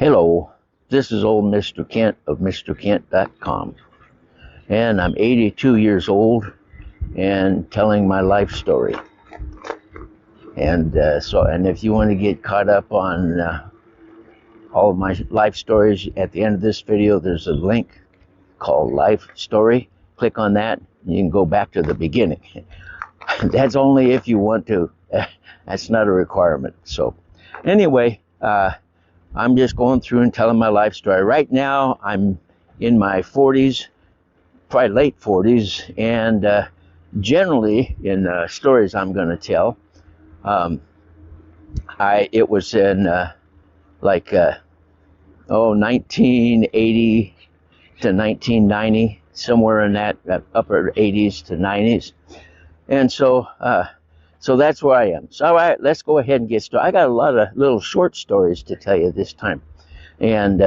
Hello, this is old Mr. Kent of MrKent.com, and I'm 82 years old and telling my life story. And if you want to get caught up on all of my life stories, at the end of this video, there's a link called Life Story. Click on that, and you can go back to the beginning. That's only if you want to. That's not a requirement. So, anyway, I'm just going through and telling my life story. Right now, I'm in my 40s, probably late 40s, and generally in stories I'm going to tell, it was in 1980 to 1990, somewhere in that upper 80s to 90s, and so that's where I am. So all right, let's go ahead and get started. I got a lot of little short stories to tell you this time, and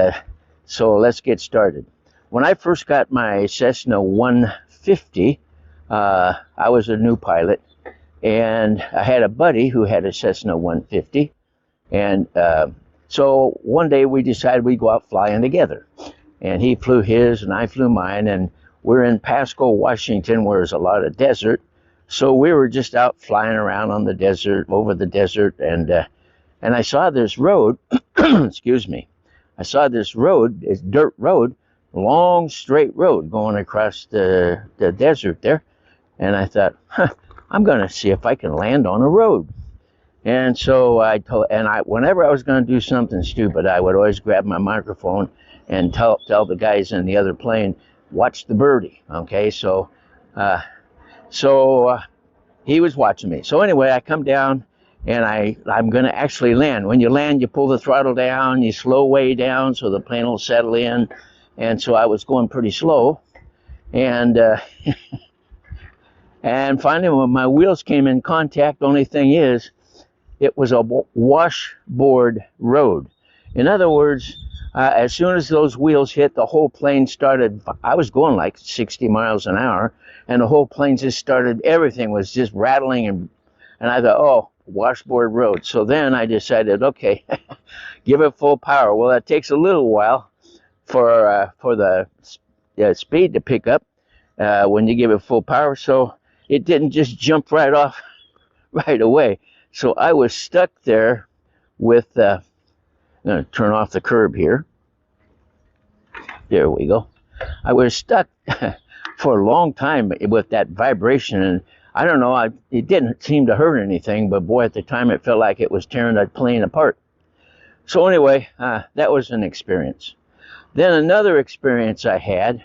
so let's get started. When I first got my Cessna 150, I was a new pilot, and I had a buddy who had a Cessna 150, and so one day we decided we'd go out flying together, and he flew his and I flew mine, and we're in Pasco, Washington, where there's a lot of desert. So we were just out flying around on the desert, over the desert, and I saw this road, excuse me, I saw this road, this dirt road, long straight road going across the desert there, and I thought, I'm going to see if I can land on a road. And so whenever I was going to do something stupid, I would always grab my microphone and tell the guys in the other plane, watch the birdie, okay? So he was watching me. So anyway, I come down, and I'm going to actually land. When you land, you pull the throttle down, you slow way down so the plane will settle in. And so I was going pretty slow. And and finally, when my wheels came in contact, the only thing is, it was a washboard road. In other words, as soon as those wheels hit, the whole plane started. I was going like 60 miles an hour, and the whole plane just started, everything was just rattling, and I thought, oh, washboard road. So then I decided, okay, give it full power. Well, that takes a little while for the speed to pick up when you give it full power, so it didn't just jump right off right away. So I was stuck there with, I'm going to turn off the curb here. There we go. I was stuck for a long time with that vibration, and I don't know, it didn't seem to hurt anything, but boy, at the time it felt like it was tearing that plane apart. So anyway, that was an experience. Then another experience I had,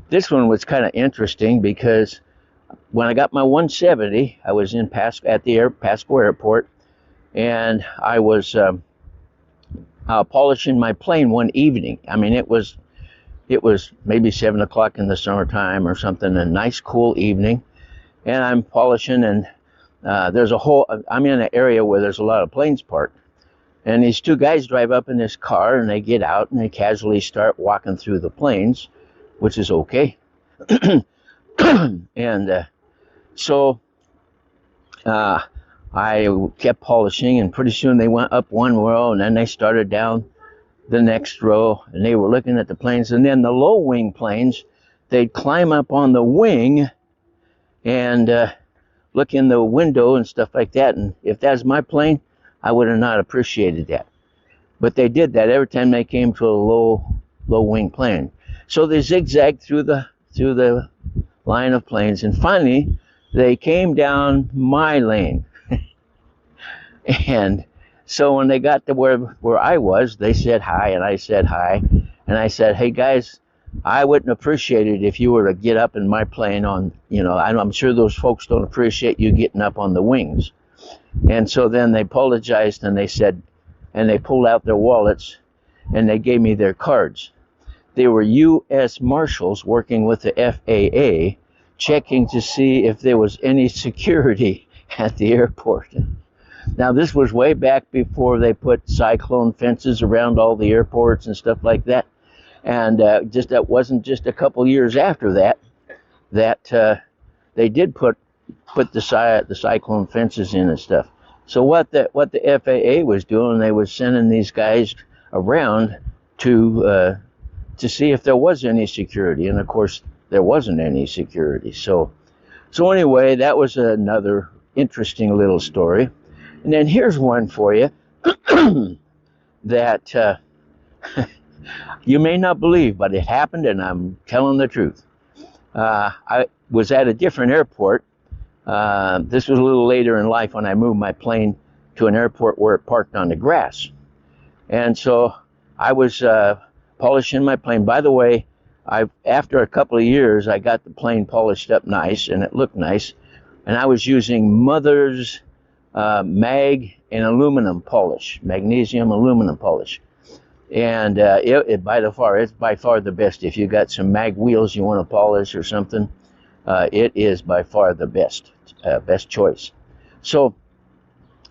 this one was kind of interesting because when I got my 170, I was in Pasco Airport, and I was polishing my plane one evening. I mean, it was maybe 7 o'clock in the summertime or something, a nice cool evening, and I'm polishing, and I'm in an area where there's a lot of planes parked, and these two guys drive up in this car, and they get out, and they casually start walking through the planes, which is okay. And so I kept polishing, and pretty soon they went up one row, and then they started down the next row, and they were looking at the planes. And then the low wing planes, they'd climb up on the wing and look in the window and stuff like that. And if that's my plane, I would have not appreciated that. But they did that every time they came to a low wing plane. So they zigzagged through the line of planes, and finally they came down my lane. And so when they got to where I was, they said hi, and I said hi, and I said, hey guys, I wouldn't appreciate it if you were to get up in my plane on, I'm sure those folks don't appreciate you getting up on the wings. And so then they apologized, and they said, and they pulled out their wallets, and they gave me their cards. They were U.S. Marshals working with the FAA, checking to see if there was any security at the airport. Now, this was way back before they put cyclone fences around all the airports and stuff like that. And that wasn't just a couple years after that they did put the cyclone fences in and stuff. So what the FAA was doing, they was sending these guys around to see if there was any security, and of course there wasn't any security. So anyway, that was another interesting little story. And then here's one for you that you may not believe, but it happened, and I'm telling the truth. I was at a different airport. This was a little later in life when I moved my plane to an airport where it parked on the grass. And so I was polishing my plane. By the way, after a couple of years, I got the plane polished up nice, and it looked nice. And I was using Mother's mag and aluminum polish, magnesium aluminum polish. And it's by far the best. If you got some mag wheels you want to polish or something, it is by far the best choice. So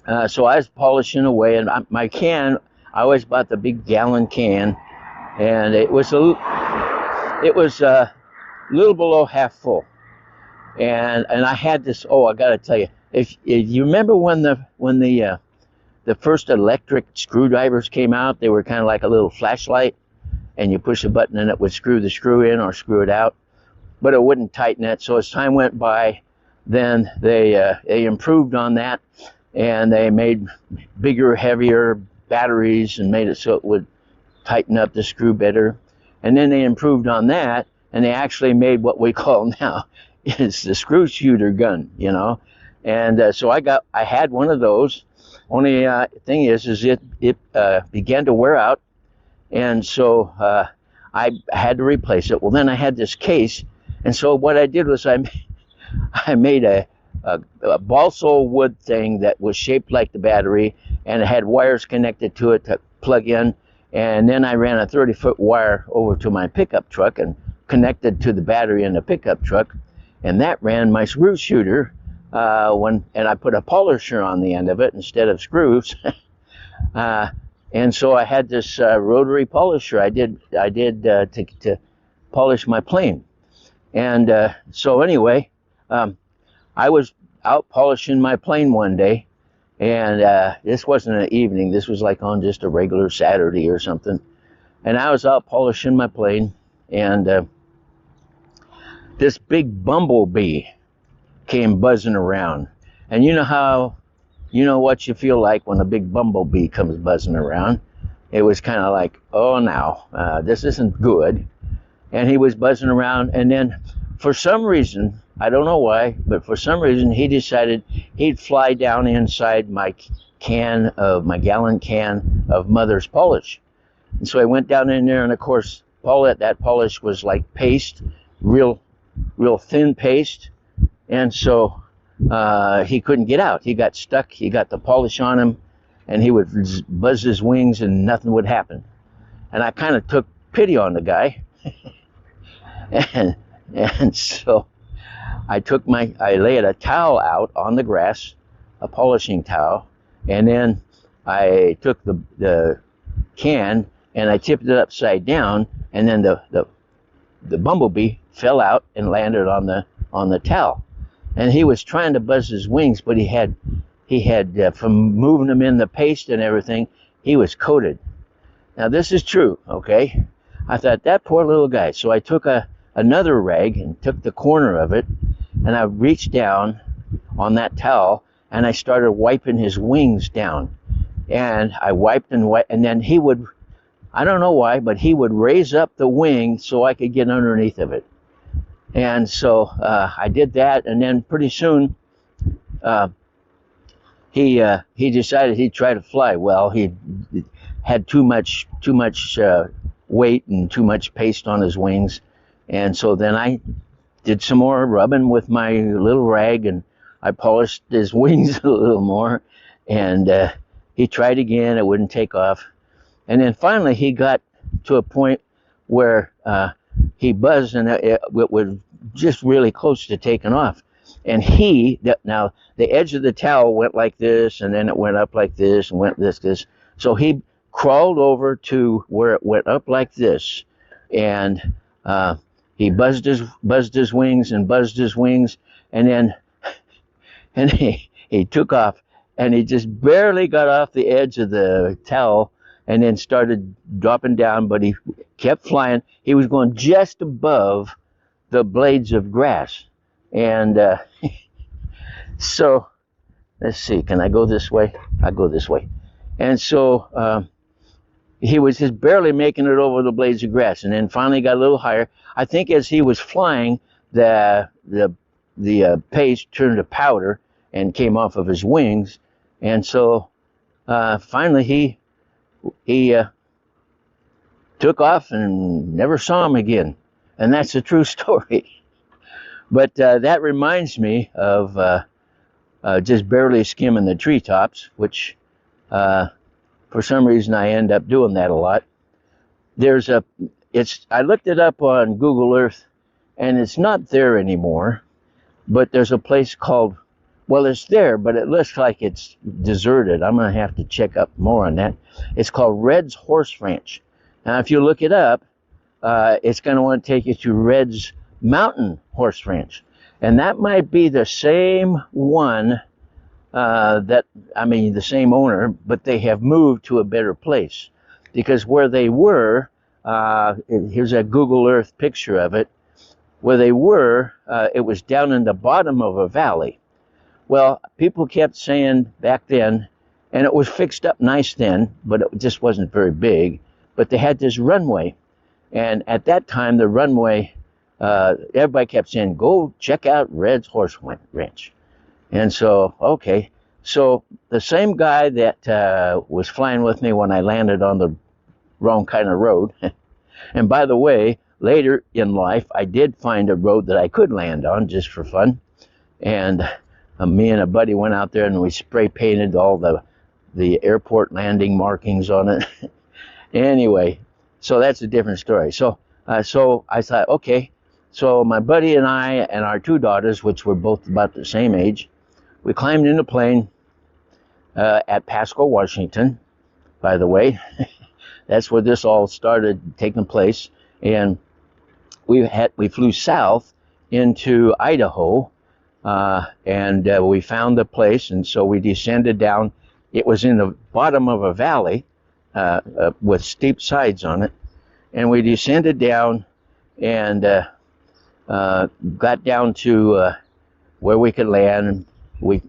I was polishing away, and my can, I always bought the big gallon can, and it was a little below half full. And I had this. Oh, I got to tell you, if you remember when the first electric screwdrivers came out, they were kind of like a little flashlight, and you push a button and it would screw the screw in or screw it out, but it wouldn't tighten it. So as time went by, then they improved on that, and they made bigger, heavier batteries and made it so it would tighten up the screw better. And then they improved on that, and they actually made what we call now is the screw shooter gun, you know. And so I had one of those. Only thing is it began to wear out, and so I had to replace it. Well, then I had this case, and so what I did was I made a balsa wood thing that was shaped like the battery, and it had wires connected to it to plug in, and then I ran a 30-foot wire over to my pickup truck and connected to the battery in the pickup truck, and that ran my screw shooter. And I put a polisher on the end of it instead of screws, and so I had this rotary polisher. I did to polish my plane, and so anyway, I was out polishing my plane one day, and this wasn't an evening. This was like on just a regular Saturday or something, and I was out polishing my plane, and this big bumblebee came buzzing around. And you know what you feel like when a big bumblebee comes buzzing around. It was kind of like, oh, now this isn't good. And he was buzzing around, and then for some reason, I don't know why, but for some reason he decided he'd fly down inside my gallon can of Mother's polish. And so I went down in there, and of course that polish was like paste, real thin paste. And so he couldn't get out. He got stuck. He got the polish on him, and he would buzz his wings, and nothing would happen. And I kind of took pity on the guy, and so I laid a towel out on the grass, a polishing towel, and then I took the can and I tipped it upside down, and then the bumblebee fell out and landed on the towel. And he was trying to buzz his wings, but he had from moving them in the paste and everything, he was coated. Now this is true, okay? I thought, that poor little guy. So I took another rag and took the corner of it, and I reached down on that towel, and I started wiping his wings down. And I wiped, and then he would, I don't know why, but he would raise up the wing so I could get underneath of it. And so I did that, and then pretty soon he decided he'd try to fly. Well, he had too much weight and too much paste on his wings, and so then I did some more rubbing with my little rag, and I polished his wings a little more, and he tried again. It wouldn't take off, and then finally he got to a point where he buzzed, and it was just really close to taking off. And now the edge of the towel went like this, and then it went up like this, and went this. So he crawled over to where it went up like this, and he buzzed his wings, and then he took off. and he just barely got off the edge of the towel and then started dropping down, but he kept flying. He was going just above the blades of grass. And so, let's see, can I go this way? I go this way. And so he was just barely making it over the blades of grass, and then finally got a little higher. I think as he was flying, the paste turned to powder and came off of his wings, and so finally he took off and never saw him again. And that's a true story. But that reminds me of just barely skimming the treetops, which for some reason I end up doing that a lot. I looked it up on Google Earth, and it's not there anymore, but there's a place called, well, it's there, but it looks like it's deserted. I'm going to have to check up more on that. It's called Red's Horse Ranch. Now, if you look it up, it's going to want to take you to Red's Mountain Horse Ranch. And that might be the same one the same owner, but they have moved to a better place. Because where they were, here's a Google Earth picture of it, where they were, it was down in the bottom of a valley. Well, people kept saying back then, and it was fixed up nice then, but it just wasn't very big, but they had this runway. And at that time, the runway, everybody kept saying, go check out Red's Horse Ranch. And so, okay. So the same guy that was flying with me when I landed on the wrong kind of road, and by the way, later in life, I did find a road that I could land on just for fun. And me and a buddy went out there and we spray painted all the airport landing markings on it. Anyway, so that's a different story. So I thought, okay, so my buddy and I and our two daughters, which were both about the same age, we climbed in a plane at Pasco, Washington, by the way. That's where this all started taking place. And we flew south into Idaho, and we found the place, and so we descended down. It was in the bottom of a valley with steep sides on it, and we descended down and got down to where we could land.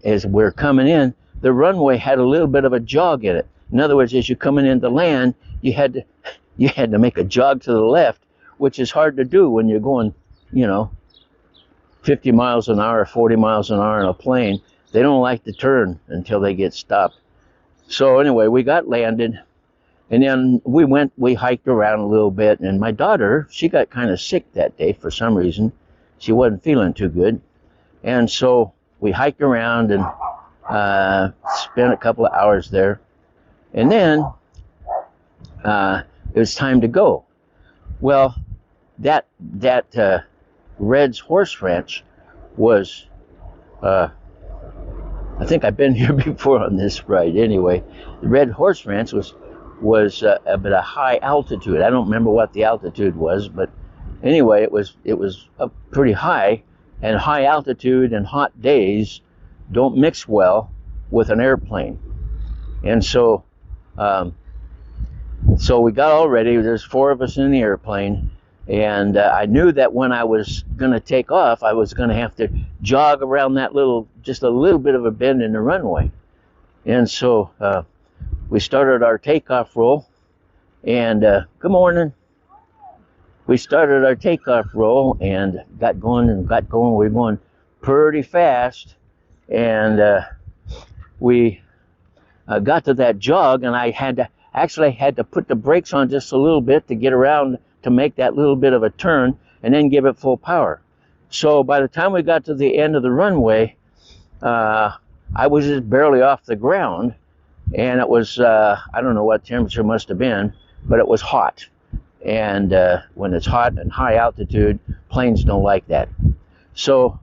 As we're coming in, the runway had a little bit of a jog in it. In other words, as you're coming in to land, you had to make a jog to the left, which is hard to do when you're going, 50 miles an hour, 40 miles an hour in a plane. They don't like to turn until they get stopped. So anyway, we got landed, and then we hiked around a little bit, and my daughter, she got kind of sick that day for some reason. She wasn't feeling too good. And so we hiked around and spent a couple of hours there. And then it was time to go. Well, that Red's Horse Ranch was, I think I've been here before on this ride anyway. The Red Horse Ranch was at a high altitude. I don't remember what the altitude was, but anyway, it was pretty high, and high altitude and hot days don't mix well with an airplane. And so we got all ready. There's 4 of us in the airplane, and I knew that when I was going to take off, I was going to have to jog around just a little bit of a bend in the runway. And so we started our takeoff roll, and good morning. We started our takeoff roll and got going. We were going pretty fast, and we got to that jog, and I had to put the brakes on just a little bit to get around to make that little bit of a turn and then give it full power. So by the time we got to the end of the runway, I was just barely off the ground, and it was, I don't know what temperature must have been, but it was hot. And when it's hot and high altitude, planes don't like that. So,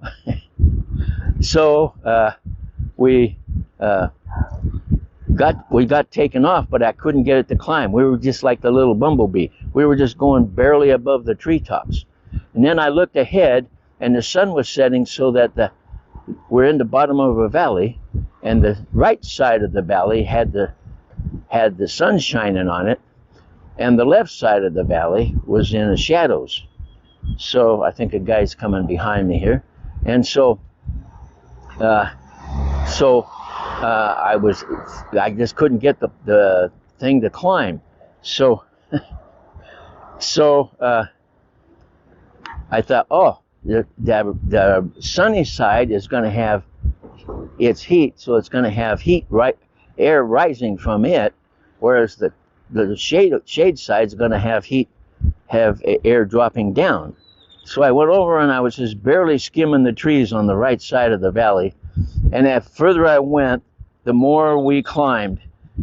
we got taken off, but I couldn't get it to climb. We were just like the little bumblebee. We were just going barely above the treetops. And then I looked ahead, and the sun was setting so that we're in the bottom of a valley, and the right side of the valley had the sun shining on it, and the left side of the valley was in the shadows. So I think a guy's coming behind me here, and so I just couldn't get the thing to climb. So I thought, oh, the sunny side is going to have its heat, so it's going to have air rising from it, whereas the shade side is going to have air dropping down. So I went over and I was just barely skimming the trees on the right side of the valley, and the further I went, the more we climbed.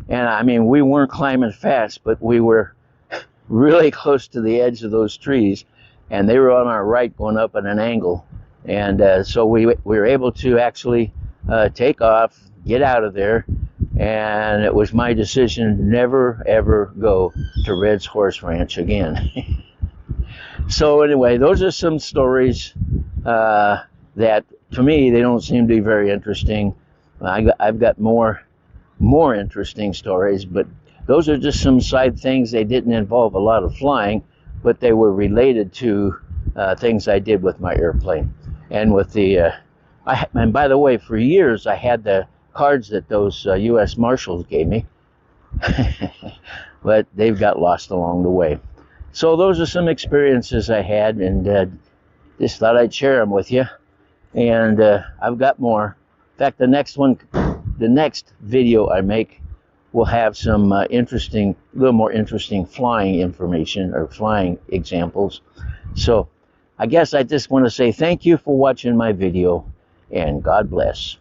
And I mean, we weren't climbing fast, but we were really close to the edge of those trees, and they were on our right going up at an angle. And so we were able to actually take off, get out of there, and it was my decision never ever go to Red's Horse Ranch again. So anyway, those are some stories that to me they don't seem to be very interesting. I've got more interesting stories, but those are just some side things. They didn't involve a lot of flying, but they were related to things I did with my airplane. And with and by the way, for years I had the cards that those U.S. Marshals gave me, but they've got lost along the way. So those are some experiences I had, and just thought I'd share them with you. And I've got more. In fact, the next video I make will have some little more interesting flying information or flying examples. So I guess I just want to say thank you for watching my video, and God bless.